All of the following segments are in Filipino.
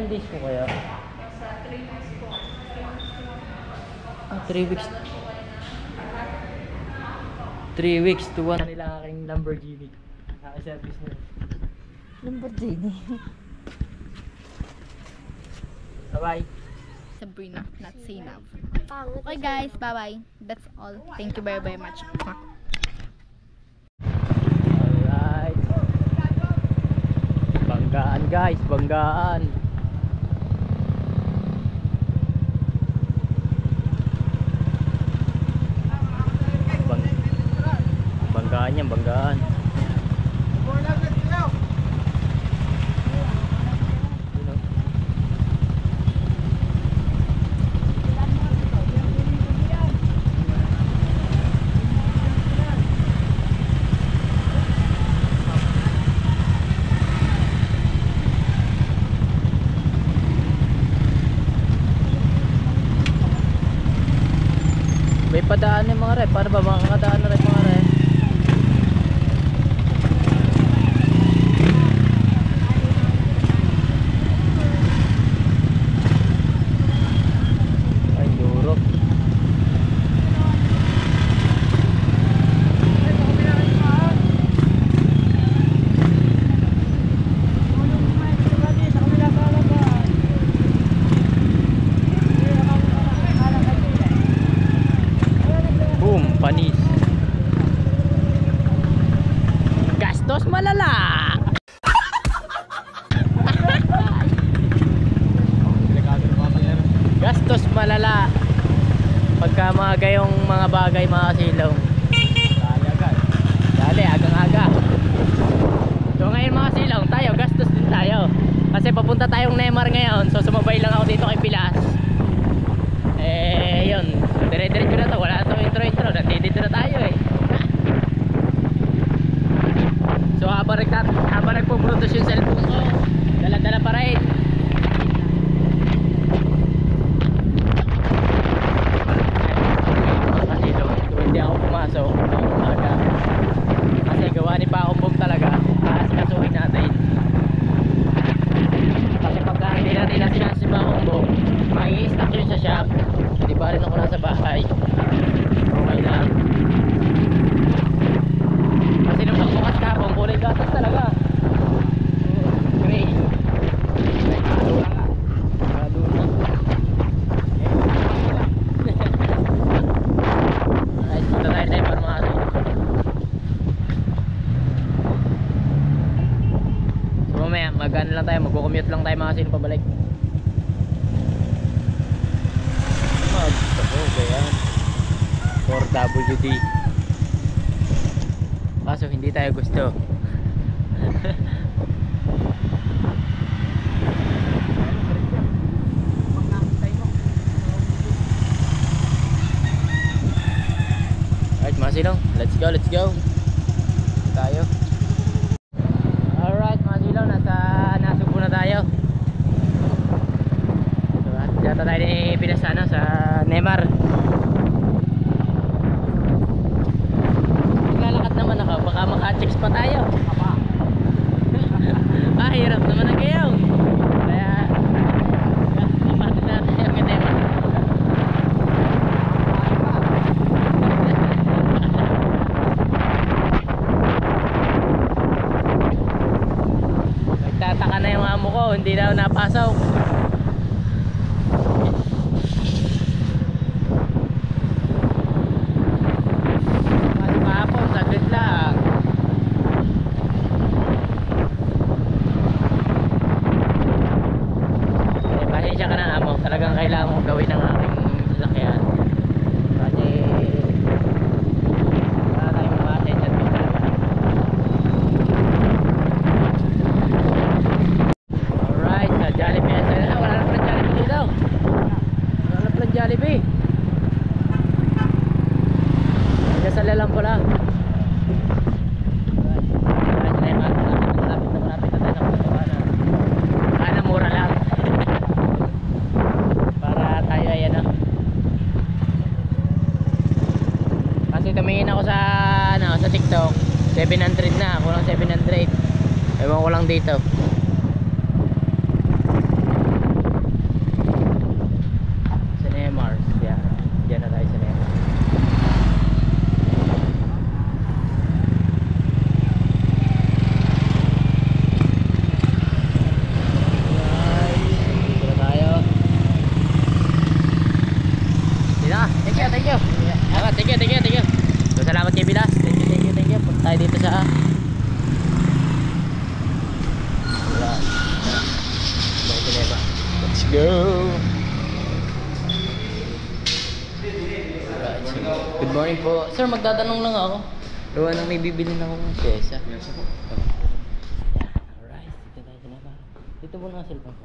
Ilang days po kayo? Sa 3 weeks po. 3 weeks. 3 weeks to 1 nila aking Lamborghini. Naka-service nila. Lamborghini. Bye-bye. Sabrina, not Zainab. Okay guys, bye-bye. That's all. Thank you very much. Alright. Banggaan guys, banggaan. Banggaan yan, banggaan. May padaan yung mga rep. Paano ba makakadaan na rin mga rep? Ay, Europe. Boom, panis. Gastos malala. Gastos malala. Pagka mga gayong mga bagay mga kasilaw. Dali, agang-aga. So ngayon mga kasilaw, tayo gastos din tayo. Kasi papunta tayong Neymar ngayon. So sumabay lang ako dito kay Pilas. Yun. Dire-diretso na to. Wala na to intro. Nandito na tayo eh. So habang nagpo-produce yung cellphone ko, dala-dala pa rin. Kasi hindi ako pumasok ng umaga. Kasi gawa ni Pakumbog talaga. Kasuhin natin. Kasi pagka hindi natin nasiyan si Pakumbog, mai-stack yun sa shop. Hindi pa rin ako nasa bahay. Okay lang. Kasi nung pagbukas ka akong kulay gatas talaga. Gray. Ay, punta tayo para makasok. So mamaya mag-ano lang tayo, mag-commute lang tayo mga sino pabalik. Ayan 4WD. Kaso hindi tayo gusto. Alright mga silong, let's go tayo. Alright mga silong, nasubo na tayo. So dito tayo ni Pinasano sa Neymar. Naglalakad naman ako, baka maka-checks pa tayo. Hirap naman ang gayaw. Kaya kapatid natin yung Neymar. Nagtataka na yung amo ko, hindi daw napasok. Talagang kailangan kong gawin ang aking sasakyan kasi para tayo mga-attention dito. Alright, sa Jollibee wala na pala Jollibee dito. Wala na pala Jollibee. Kaya sa lalang pala. Malapit na tayo sa Patuana. Sana mura lang. Kasi tumingin ako sa sa TikTok, 700 na, kulang 700. Ewan ko lang dito. naman, magtatanong lang ako. Gawa nang may bibili na akong pyesa. Yes, ako. Alright, dito tayo sa Navarro. Dito muna ang cellphone ko.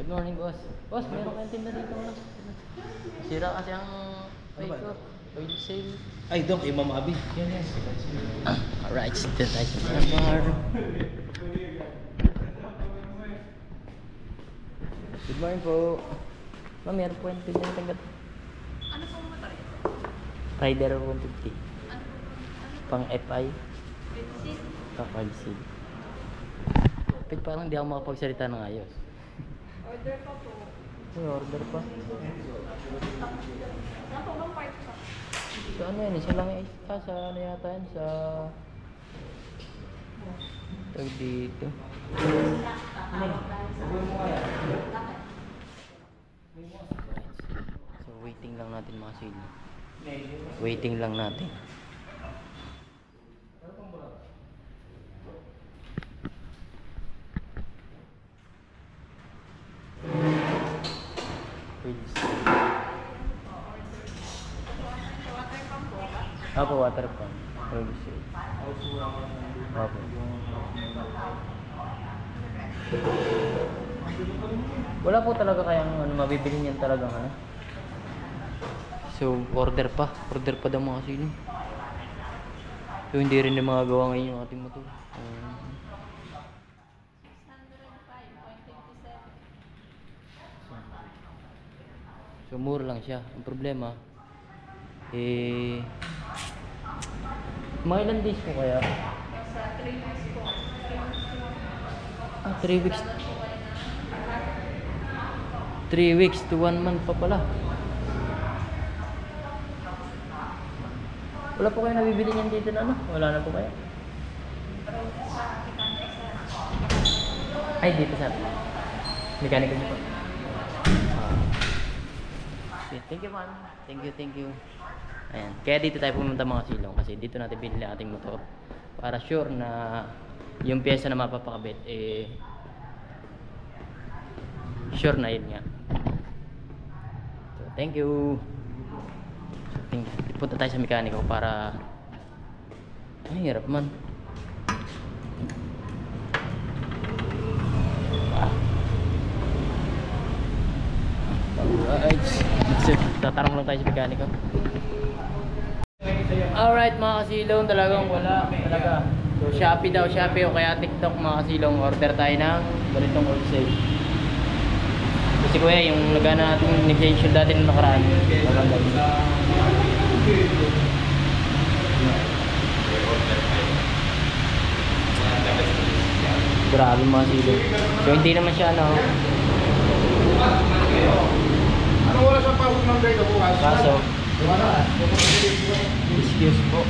Good morning, boss. Boss, meron kayong tinda dito. Sira kasi ang oil sale. Ay, Dok, kay Mama Abi. Yan. Alright, dito tayo sa Navarro. Good morning po. Ma'am, meron po yung tinda ng tagat. Ano pong motor? Rider 150. Pang FI. Benzene? Kakalsin. Kapit parang hindi ako makapagsalita ng ayos. Order pa po. May order pa. Saan po bang part pa? So ano yan? Isa lang sa ano yata yan? Sa... Tag dito. So waiting lang natin mga sili. Waiting lang natin. Please. Apo, water pump. Apo. Wala po talaga kayang ano, mabibili niyan talagang ano. So, order pa daw mga sili. So, hindi rin na magagawa ngayon yung ating motor. So, mura lang siya. Ang problema, mga ilan days po kaya? Sa 3 weeks po. 3 weeks. 3 weeks to 1 month pa pala. Wala po kayo nabibili niyan dito na ano? Wala na po kaya? Ay, dito sa mechanical niyo po. Okay, thank you, ma'am. Thank you. Ayan. Kaya dito tayo pumunta mga silong kasi dito natin binili ang ating motor para sure na yung pyesa na mapapakabit sure na yun nga. So, thank you. Punta tayo sa mekaniko para ay hirap man. Alright, tatarong lang tayo sa mekaniko. Alright mga kasilong, talagang wala talaga. So Shopee daw, Shopee o kaya TikTok mga kasilong, order tayo ng ganitong wholesale. Kasi kuya, yung nagana natin negation dati nung nakaraan. Grabe mga silong. So hindi naman siya ano. Ano wala sa pasok ng dito bukas? Kaso, excuse po.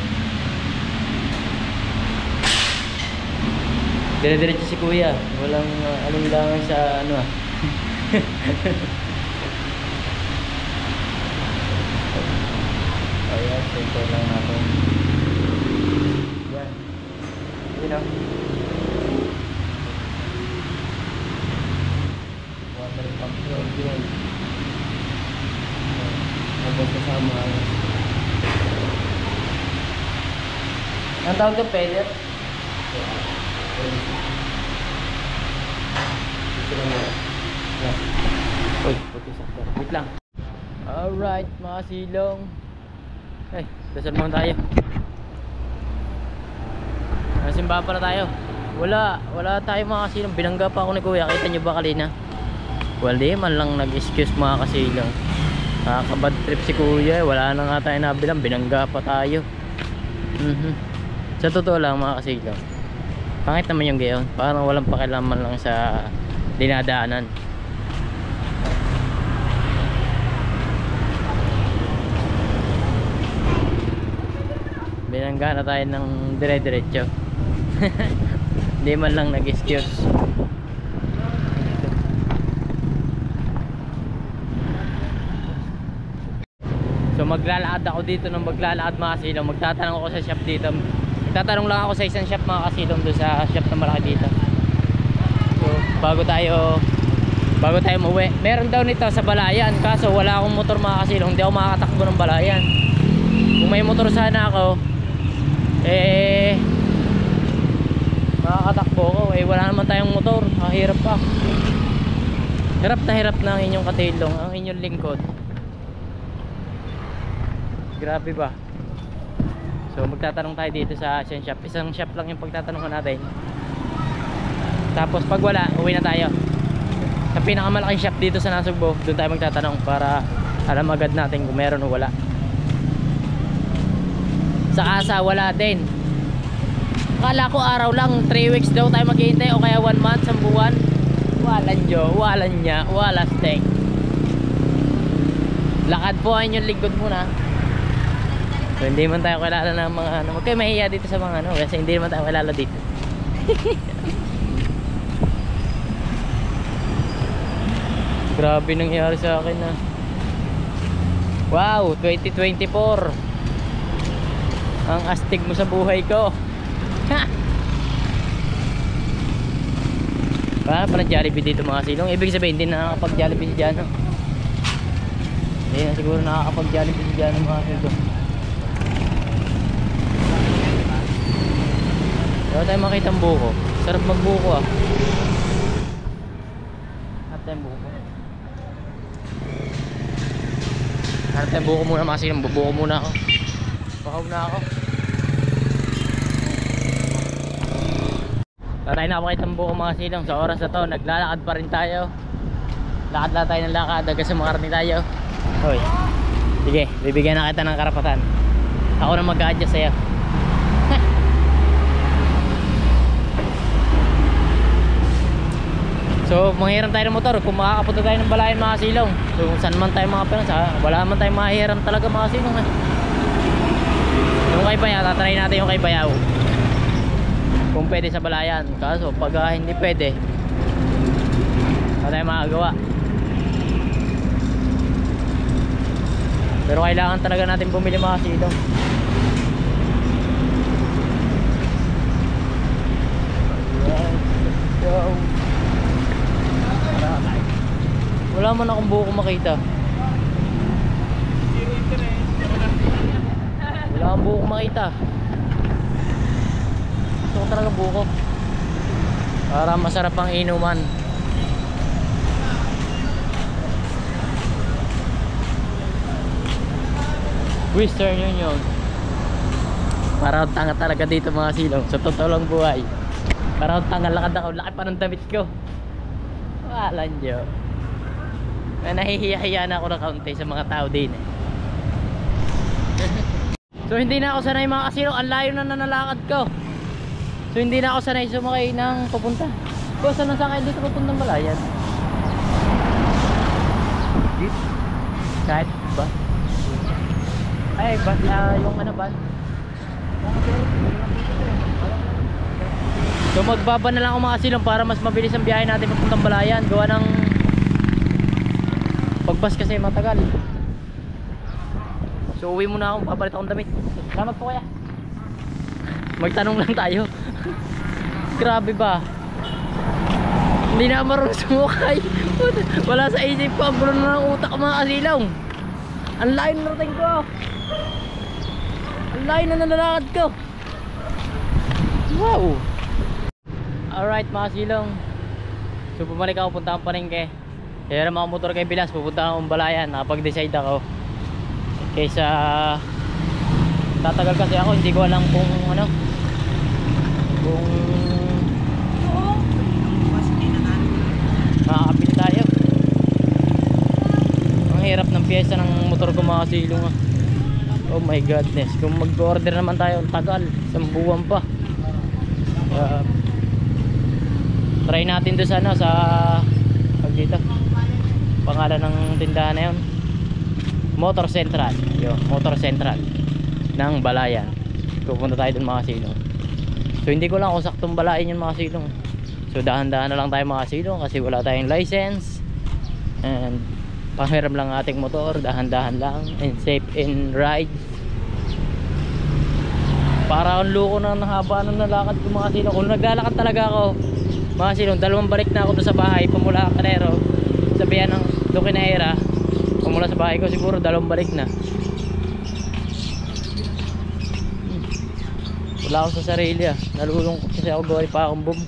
Dire-diretso si kuya. Walang alinlangan sa ano ah. Ayan, center lang natin. Yan. Yun o. Water pump yun. Habang kasama. Ang tawag ka pellet? Uy, puti sakto. Wait lang. Alright, mga silong. Ay, dasal muna tayo. Nasimba pala tayo. Wala tayo mga kasilong. Binangga pa ako ni kuya. Kita nyo ba kanina? Well, di man lang nag-excuse mga kasilong. Nakakabad trip si kuya. Wala na nga tayo nabilang. Binangga pa tayo. Sa totoo lang mga kasilong, pangit naman yung gayon. Parang walang pakialaman lang sa dinadaanan. Binangga na tayo ng dire-diretso. Hindi man lang nag-excuse. So maglalakad ako dito ng maglalakad mga kasilong. Magtatanong ako sa shop dito. Magtatanong lang ako sa isang shop mga kasilong, doon sa shop na malaki dito. So bago tayo umuwi. Meron daw nito sa Balayan, kaso wala akong motor mga kasilong. Hindi ako makakatakbo ng Balayan. Kung may motor sana ako, makakatakbo ko. Wala naman tayong motor. Hirap pa. Hirap na ang inyong katilong, ang inyong lingkod. Grabe ba? So magtatanong tayo dito sa Asian shop. Isang shop lang yung pagtatanungan natin. Tapos pag wala, uwi na tayo sa pinakamalaking shop dito sa Nasugbo. Doon tayo magtatanong para alam agad natin kung meron o wala. Sa Asa wala din. Akala ko araw lang, 3 weeks daw tayo maghihintay o kaya 1 month, 1 buwan. Walan nyo, walan nya, wala stek. Lakad po ang inyong lingkod muna. So hindi man tayo kilala ng mga ano. Huwag kayo mahiya dito sa mga ano, kasi hindi naman tayo kilala dito. Grabe nangyari sa akin na. Wow, 2024. Ang astig mo sa buhay ko. Ha! Parang Jollibee dito mga silong. Ibig sabihin hindi na nakakapag Jollibee si Jano. Hindi na siguro nakakapag Jollibee si Jano mga silong. Wala tayong makita ang buko. Sarap magbuko ah. Harap tayong buko. Harap tayong buko muna mga silong. Bubuko muna ako. Pahaw na ako. Tayo na makita ang buko mga silong. Sa oras na to naglalakad pa rin tayo. Lakad lang tayo ng lakad hanggang sa makarating tayo. Hoy, sige, bibigyan na kita ng karapatan. Ako na mag-a-adjust sa'yo. So manghiram tayo ng motor kung makakapunta tayo ng Balayan mga silong. So kung saan man tayo mga pinang, wala man tayo mahihiram talaga mga silong eh. Yung kay Bayaw, tatry natin yung kay Bayaw kung pwede sa Balayan. Kaso pag hindi pwede, wala tayong makagawa. Pero kailangan talaga natin bumili mga silong. Wala man akong buko makita. Wala akong buko makita. Gusto ko talaga buko para masarap ang inuman. Western Union. Parang tanga talaga dito mga silong. Sa totoo lang buhay, parang tanga lakad ako. Laki pa ng damit ko. Wala nyo. Nahihiya-hiya na ako ng kaunti sa mga tao din eh. So hindi na ako sanay mga kasilong. Ang layo na nanalakad ko. So hindi na ako sanay sumakay ng papunta. Kung saan ang sakay dito papuntang Balayan? Kahit ba? Ay ba? Yung ano ba? So magbaba na lang ako mga kasilong para mas mabilis ang biyahe natin papuntang Balayan. Gawa ng pagbas kasi matagal. So uwi muna ako, papalit akong damit. Salamat po kuya. Magtanong lang tayo. Grabe ba? Hindi na marunong sumukay. Wala sa isip ko. Ang gulo na ng utak mga kasilong. Ang layo na natin ko. Ang layo na nalalakad ko. Wow. Alright mga silong. So bumalik ako, punta akong Palengke. Kaya mga motor kay Bilas, pupunta akong Balayan. Nakapag-decide ako. Kaysa tatagal kasi ako, hindi ko alam kung ano, kung makakapili tayo. Ang hirap ng piyesa ng motor ko mga silong ah. Oh my godness. Kung mag-order naman tayo, tagal, 1 buwan pa. Try natin doon sa ano, sa dito, pangalan ng tindahan na yun, Motor Central. Yo, Motor Central ng Balayan. Pupunta tayo dun mga silong. So hindi ko lang kung saktong Balayan yun mga silong. So dahan-dahan na lang tayo mga silong kasi wala tayong license. And panghiram lang ating motor, dahan-dahan lang and safe in ride. Para ang luko na haba ng nalakad ko mga silong. Kung naglalakad talaga ako mga silong, 2 balik na ako doon sa bahay pamula Canero, sabihan ng Duquinaira. Pamula sa bahay ko siguro 2 balik na. Wala ako sa sarili ah. Nalulungkot kasi ako gawa pa akong boom.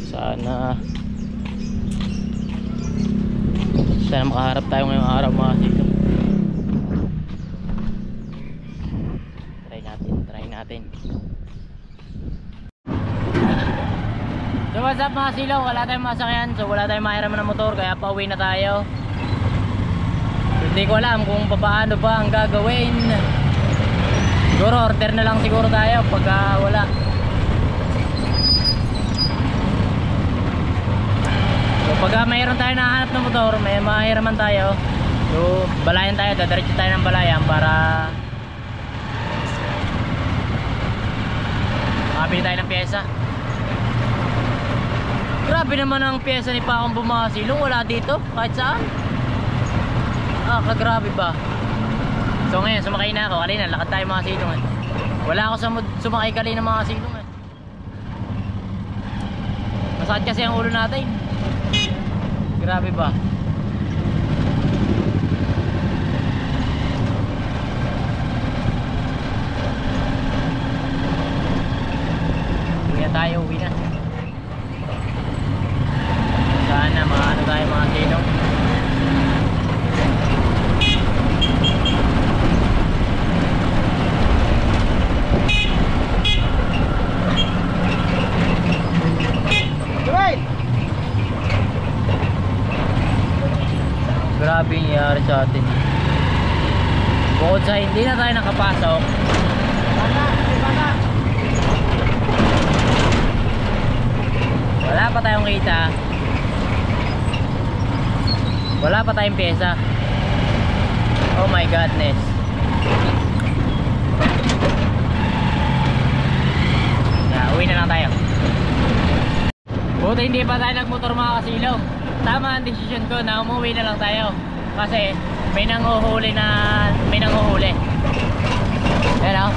Sana makaharap tayo ngayong araw mga kasilo. Try natin. So what's up mga silaw, wala tayong masakyan, so wala tayong mahiraman ng motor, kaya pauwi na tayo. Hindi ko alam kung paano ba ang gagawin. Siguro order na lang siguro tayo pagka wala. So pagka mayroon tayo nahanap ng motor, may mahiraman tayo, so balayan tayo, dadiretso tayo ng balayan para makabili tayo ng pyesa. Grabe naman ang pyesa ni Pakong mga silong, wala dito kahit saan. Kagrabe ba. So ngayon sumakay na ako, kanina lakad tayo mga silong eh. Wala ako sa mood sumakay kanina mga silong eh. Masakit kasi ang ulo natin. Grabe ba. Uwi na. Sana maano tayo mga silong. Grabe yung nangyari sa atin. Bukod sa hindi na tayo nakapasok, wala pa tayong kita, wala pa tayong pyesa. Oh my godness. Uwi na lang tayo. Buti hindi pa tayo nagmotor mga kasilaw. Tama ang desisyon ko na umuwi na lang tayo kasi may nanguhuli. Ayan o.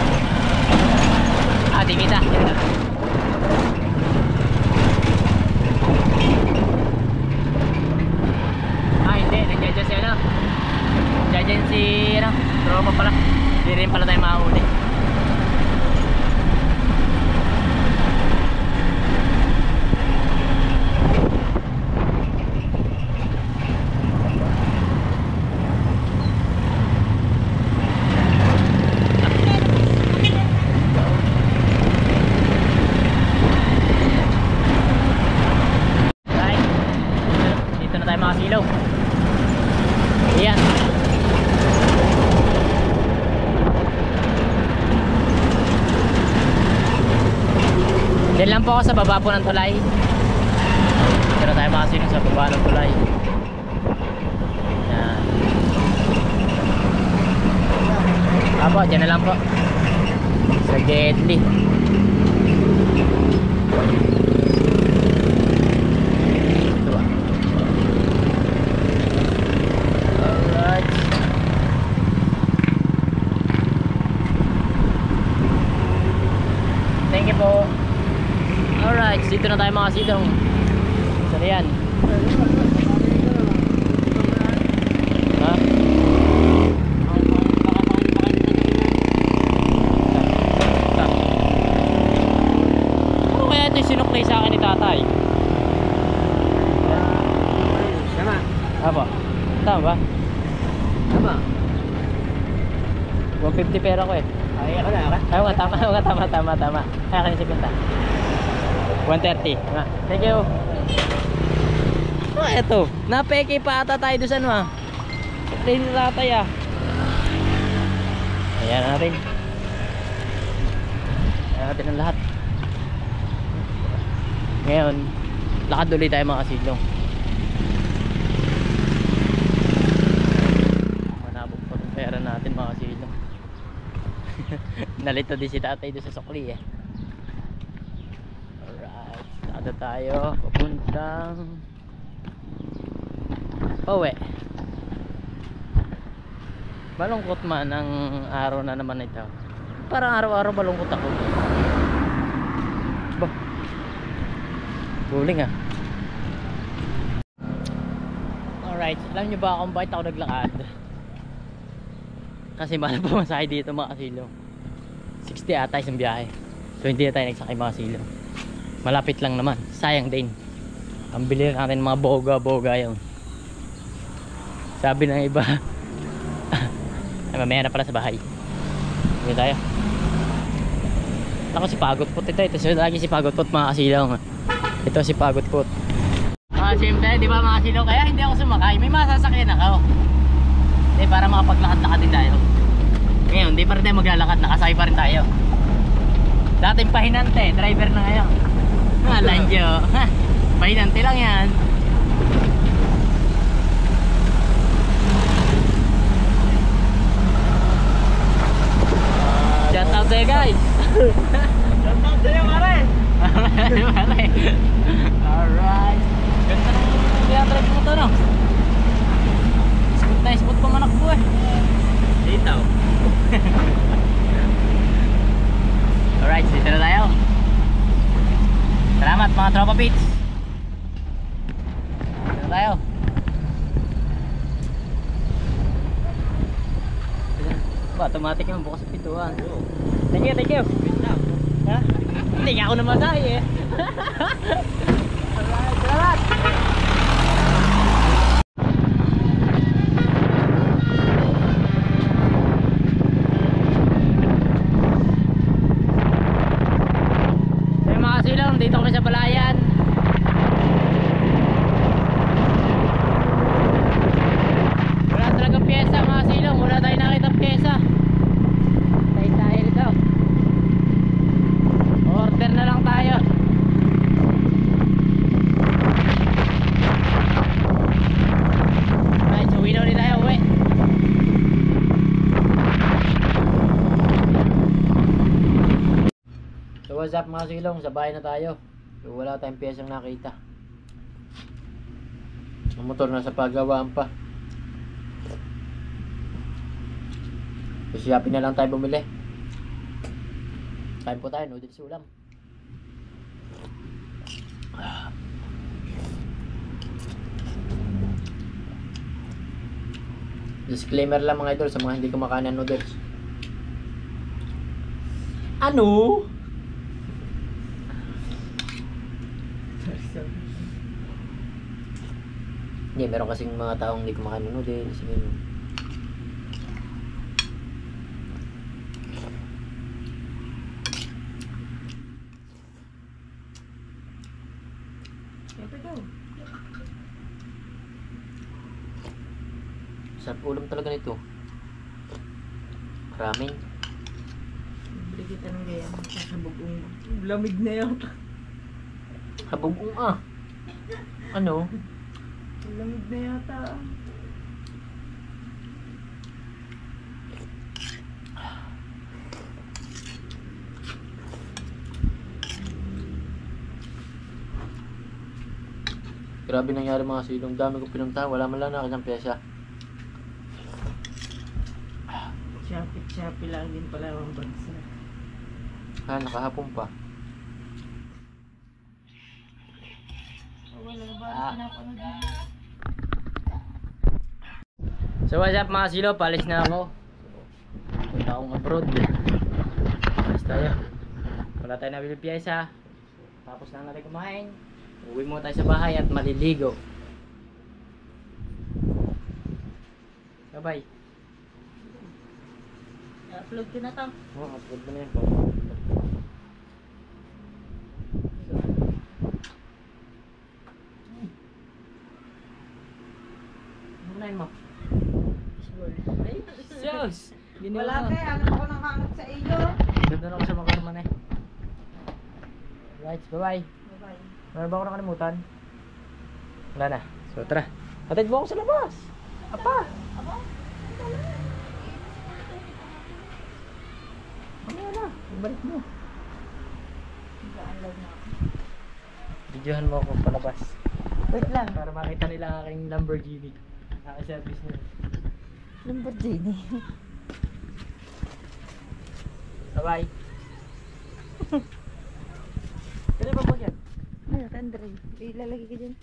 Di kita. Hindi, nandiyan si ano. Nandiyan si ano, tropa pala. Hindi rin pala tayo mahuli. Ayan. Diyan lang po ako sa baba po ng tulay. Dito tayo makasilong sa baba ng tulay. Ayan. Apo, dyan na lang po. Sa Gedli. Thank you po. Alright, dito na tayo mga silong. Saan yan? Ha? Ano kaya ito yung sinuklay sa akin ni tatay? Tama. Apo, tama ba? Tama. 150 pera ko eh. Ay, ako na. Tama. Kaya ka na 50. 130. Thank you. Eto. Napeke pa ata tayo doon sa ano ah. Play ni tatay ah. Ayan natin. Ayan natin ang lahat. Ngayon, lakad ulit tayo mga kasilong. Manabog pa itong pera natin mga kasilong. Nalito din si tatay doon sa sukli eh. Alright, nada tayo papuntang pauwi. Malungkot man ang araw na naman ito. Parang araw-araw malungkot ako. Bah, buling ah. Alright, alam nyo ba kung bakit ako naglakad? Kasi mahal pa masahe dito mga kasilong. 60 ata isang biyahe. So hindi na tayo nagsakay mga kasilong. Malapit lang naman. Sayang din. Ang bili natin mga boga yun. Sabi ng iba ay mamaya na pala sa bahay. Hindi tayo. Ako si Pagotpot ito. So lagi si Pagotpot mga kasilong. Ito si Pagotpot. Siyempre, di ba mga kasilong? Kaya hindi ako sumakay. May masasakyan ako. Hindi, para makapaglakad-lakad din tayo. Ngayon, hindi pa rin tayo maglalakad. Nakasakay pa rin tayo. Dating pahinante, driver na ngayon. Lanjo. Pahinante lang yan. Shout out sa'yo guys. Shout out sa'yo, pare. Alright. Ganda ng drive mo to, no? Smooth na smooth pa manakbo eh. Dito. Alright, dito na tayo. Salamat mga tropa pits. Dito na tayo. Ba, automatic yung bukas sa pintuan. Thank you. Ha? Hindi nga ako namatay eh. Alright, salamat. Dito kami sa Balayan. Wala talaga pyesa mga silong. Wala tayo nakita pyesa. Tayo dito. Order na lang tayo. Right, so uwi na ulit tayo. Uwi. So what's up mga silong, sa bahay na tayo. So wala tayong piyesang nakita. Ang motor nasa pagawaan pa. So Shopee na lang tayo bumili. Kain po tayo, noodles ulam. Disclaimer lang mga idol sa mga hindi kumakain ng noodles. Ano? Hindi, meron kasing mga taong hindi kumakain ng noodles. Sarap ulam talaga nito. Ramen. Bili kita ng gaya. Sabog-ung. Lamig na yun. Habog-ung ah. Ano? Lamig na yata. Grabe nangyari mga silong. Dami ko pinuntahan. Wala man lang nakisang pyesa. Shopee lang din pala ang bansa. Ha, nakahapon pa. Wala ba? Pinapanood mo? So what's up mga silo, palis na ako. Punta akong abroad. Palis tayo. Wala tayo nabili pyesa. Tapos na natin kumain. Uwi mo tayo sa bahay at maliligo. Bye bye. I-upload ko na to. Oh, upload mo na yan. Ano mo? Ay, Sus! wala kaya. Hanap ako ng hanap sa iyo. Doon ako sa makarman eh. Right, bye bye. Bye-bye. Meron ba ako nakalimutan? Wala na. So tara. Hatid mo ako sa labas. Apa? Mamaya na. Ibalik mo. Videohan mo ako palabas. Wait lang. Para makita nila ang aking Lamborghini. Naka-service na. Lamborghini. Bye-bye. Kailan ba mo yan? Ano, Andre? Ilalagay ka dyan.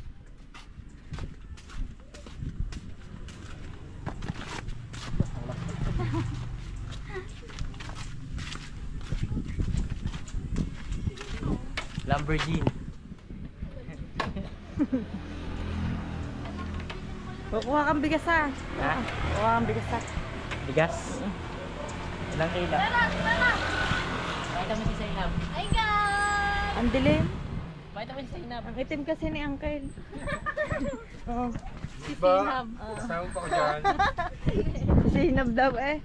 virgin. Kukuha kang bigas ha. Ha? Kukuha kang bigas ha. Bigas? Ilang kilo? Pakita mo si Zainab. Hi guys! Ang dilim. Pakita mo si Zainab. Ang itim kasi ni Uncle. Oo. Diba? Kasama pa ko dyan. Sinab daw eh.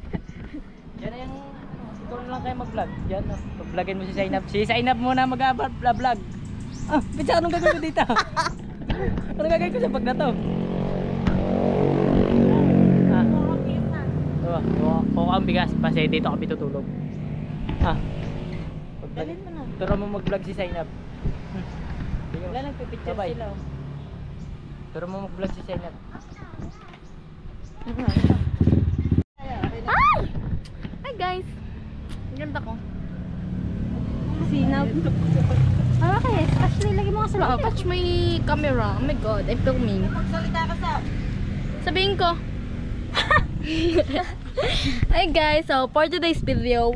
Yan na yung... Ikaw na lang kayo mag-vlog. Yan na. Mag-vlogin mo si Zainab. Si Zainab muna mag-vlog. Ah, pitsa, anong gagawin ko dito? Anong gagawin ko sa pag na to? Ah. Kuha ang bigas kasi dito kami tutulog. Ah. Dalhin mo na. Turo mo mag-vlog si Zainab. Wala nagpipicture Bye-bye. sila. Turo mo mag-vlog si Zainab. Hi! Hi guys! Ang ganda ko. Sinab. Okay, actually, lagi mo ka sa touch my camera. Oh my god, I'm filming. Magsalita ka sa... Sabihin ko. Hi guys, so for today's video,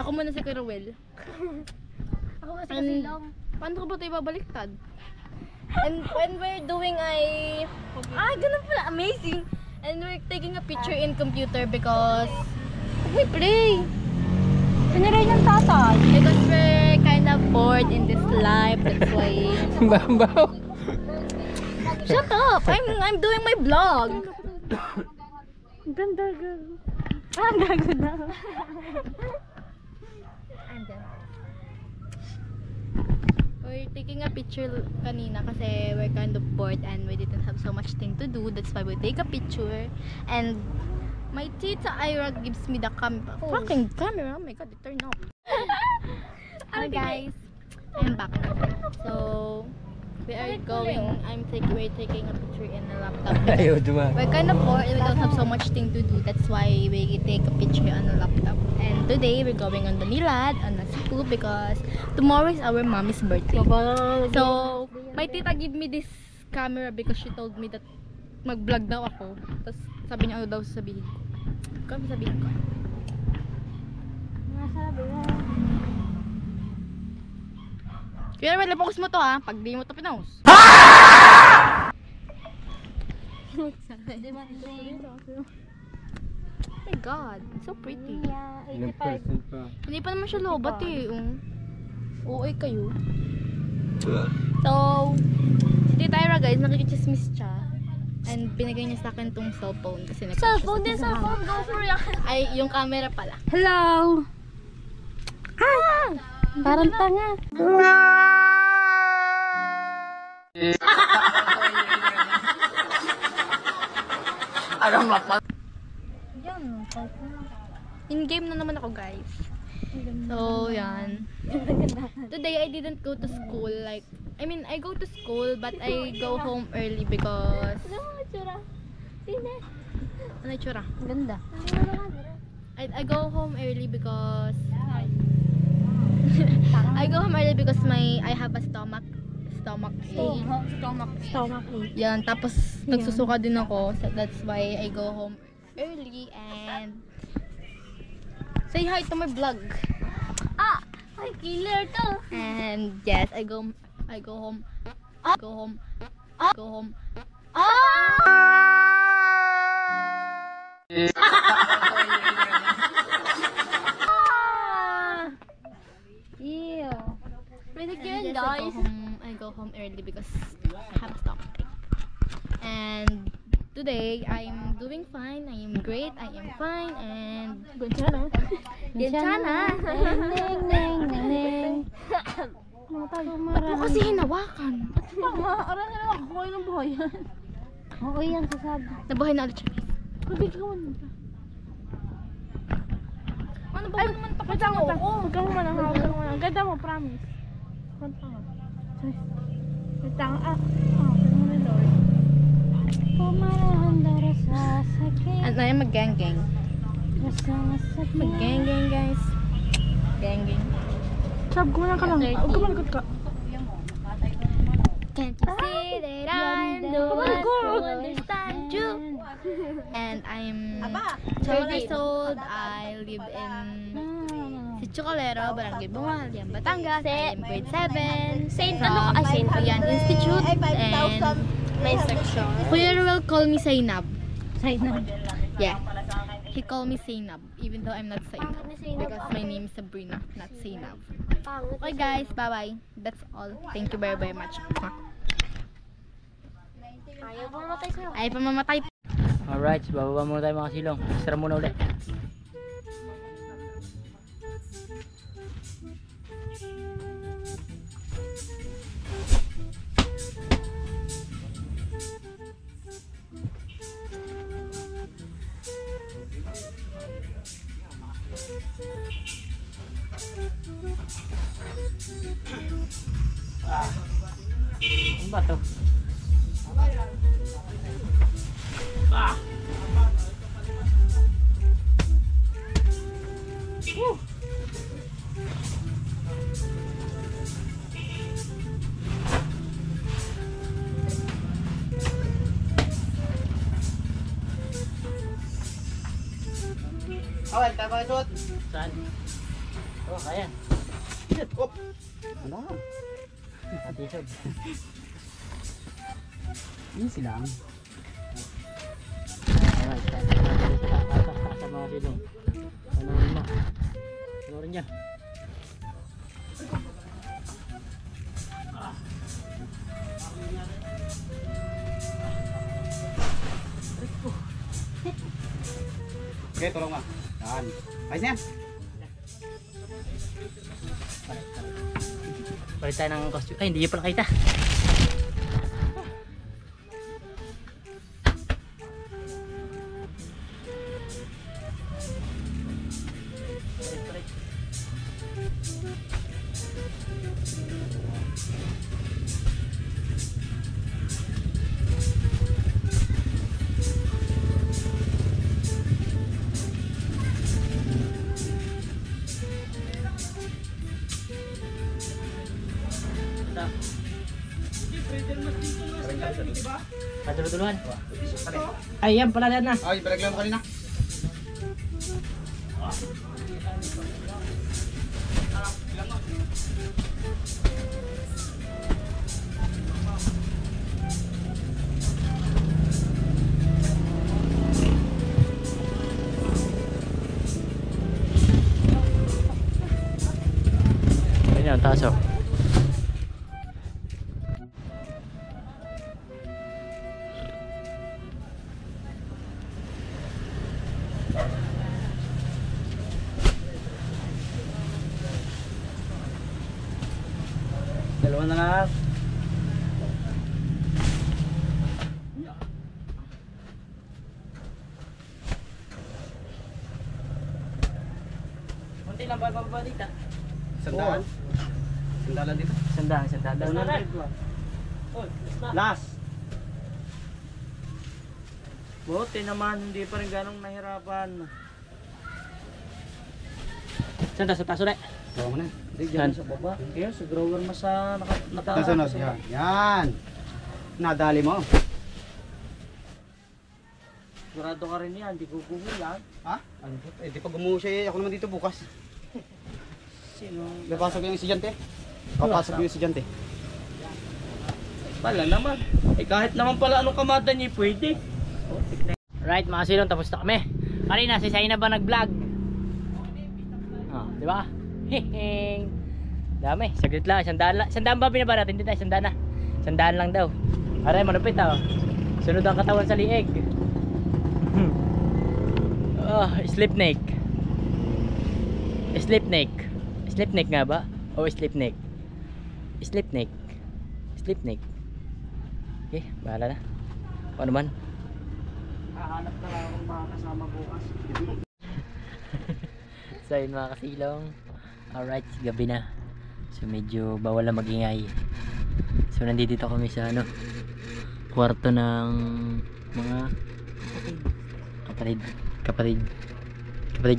ako muna si Kuya Will. Ako muna si Kasilong. Paano ko ba ito ibabaliktad? And when we're doing ganun pala, amazing. And we're taking a picture in computer because we play. Piniray ng tatay. Because we're kind of bored in this life, that's why. Bambaw. Shut up! I'm doing my vlog. Ganda gago. Ah, gago na. We're taking a picture kanina kasi we're kind of bored and we didn't have so much thing to do. That's why we take a picture. And my tita Ira gives me the fucking camera. Oh my god, it turned off. Hi guys, I'm back. So we're taking a picture in a laptop. Ayaw, duma. We're kind of bored and we don't have so much thing to do. That's why we take a picture on a laptop. And today we're going on the Nilad on a school because tomorrow is our mommy's birthday. So my tita give me this camera because she told me that mag-vlog daw ako. Tapos sabi niya ano daw sasabihin ko. Kami sabihin ko. Kaya well, focus mo to ha. Pag di mo to pinost. Oh my god, so pretty. Ilang percent pa? Hindi pa naman siya lobat eh. OA kayo. So, si Tita Ira guys, nakikichismis siya. And binigay niya sa akin tong cellphone kasi Cellphone din, cellphone. Go for it. Ay, yung camera pala. Hello! Ah! Parang tanga. In-game na naman ako guys. So, yan. Today, I didn't go to school. I go to school but I go home early because... Ano yung tsura? Ganda. I go home early because... I go home early because I have a stomach ache. Stomach ache. Yan, tapos nagsusuka din ako. So that's why I go home early and say hi to my vlog. Ah! Ay, killer to. And yes, I go home. Ew. Really And good, yes, guys. I go home early because I have a stomach ache. And today I'm doing fine. I am great. I am fine and Gunchana. Ba't mo kasi hinawakan? Aral na lang ako kayo ng buhay. Oo yan, sasabi. Nabuhay na ulit siya. Ano ba naman Pagka mo, huwag kang manahawag ka muna. Ang ganda mo, promise. Kanta nga. Ganda nga. Pwede mo na Lord. Pumarahan dara sa sakit. And I am a gang. Masasakit. Mag-gang guys. Gang. Sab, kumalang ka lang. Huwag kumalikot ka. Can't you see that I'm the one who understand you? And I'm 30 years old. I live in Chocolero, Barangay Bungal, Batangas. I am grade 7. Saint from ano ka? Saint Julian Institute. And May section. Kuya will call me Zainab. Zainab? Yeah. He call me Zainab, even though I'm not Zainab. Because my name is Sabrina, not Zainab. Okay guys, bye-bye. That's all. Thank you very, very much. Ayaw mo matay sa'yo. Ay, pamamatay. Alright, so bababa muna tayo mga kasilong. Extra muna ulit. Ano ba to? Awal, tayo pakisuot. Saan? Oh, kaya. Op. Ano? Patisod. Easy lang. Alright, tayo sa mga silong. Panoorin mo. Panoorin niya. Okay, tulong nga. Yan. Ayos na yan. Palit tayo ng costume. Ay, hindi niyo pala kita. Patulog-tuluhan. Ay, yan pala na. Ay, balaglan mo kanina. Ayun ang taso. Dalawa na lang. Kunti lang ba dito? Sandaan. Sandalan dito. Sandaan. Last. Buti naman, hindi pa rin ganong nahirapan. Saan sa taso ulit? Gawa mo na. Hindi, dyan sa baba. Kaya sa grower mas Nasunod. Yan. Yan. Nadali mo. Sigurado ka rin yan, hindi gugulo yan. Ha? Ano po? Eh, di pa gumuho siya eh. Ako naman dito bukas. Sino? Napasok yung estudyante. Papasok yung estudyante. Pala naman. Eh kahit naman pala anong kamada niya, pwede. Oh, Right mga silong, tapos na kami. Kanina si Saina ba nag-vlog? Oh, di ba? Heheng. Dami, saglit lang. Sandaan ba binaba natin? Hindi tayo, sandaan na. Sandaan lang daw. Aray, malupit ah. Sunod ang katawan sa lieg. Oh, sleep neck. Sleep neck. Sleep neck nga ba? O sleep neck? Sleep neck. Sleep neck. Okay, bahala na. O ano man. Hahanap na lang akong makakasama bukas. So yun mga kasilong. Alright, gabi na. So medyo bawal na magingay. So nandito kami sa kwarto ng mga kapatid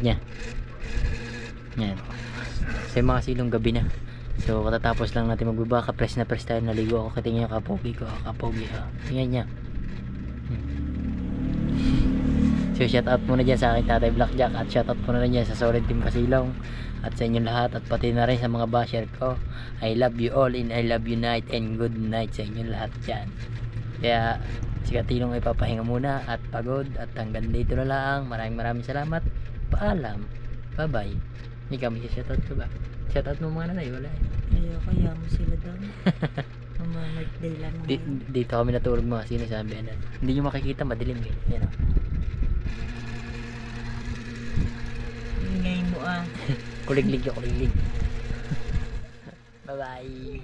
niya. Yan. So yung mga silong gabi na. So katatapos lang natin magbabaka. Press na press tayo. Naligo ako. Katingin yung kapogi ko. Kapogi. Tingnan niya. So shoutout muna dyan sa aking tatay Blackjack at shoutout muna rin dyan sa Solid Team Kasilong at sa inyong lahat at pati na rin sa mga basher ko. I love you all and I love you night and good night sa inyong lahat dyan. Kaya si Katilong ay papahinga muna at pagod at hanggang dito na lang. Maraming salamat. Paalam. Bye bye. Ikaw may shoutout ko ba? Shoutout mo mga nanay, wala eh. Ayoko, mo sila doon. Mama-birthday lang. Dito kami natulog mga sinasabi na. Hindi nyo makikita, madilim eh. Yan o. Ingay mo ah. Kuliglig yung kuliglig. Bye bye.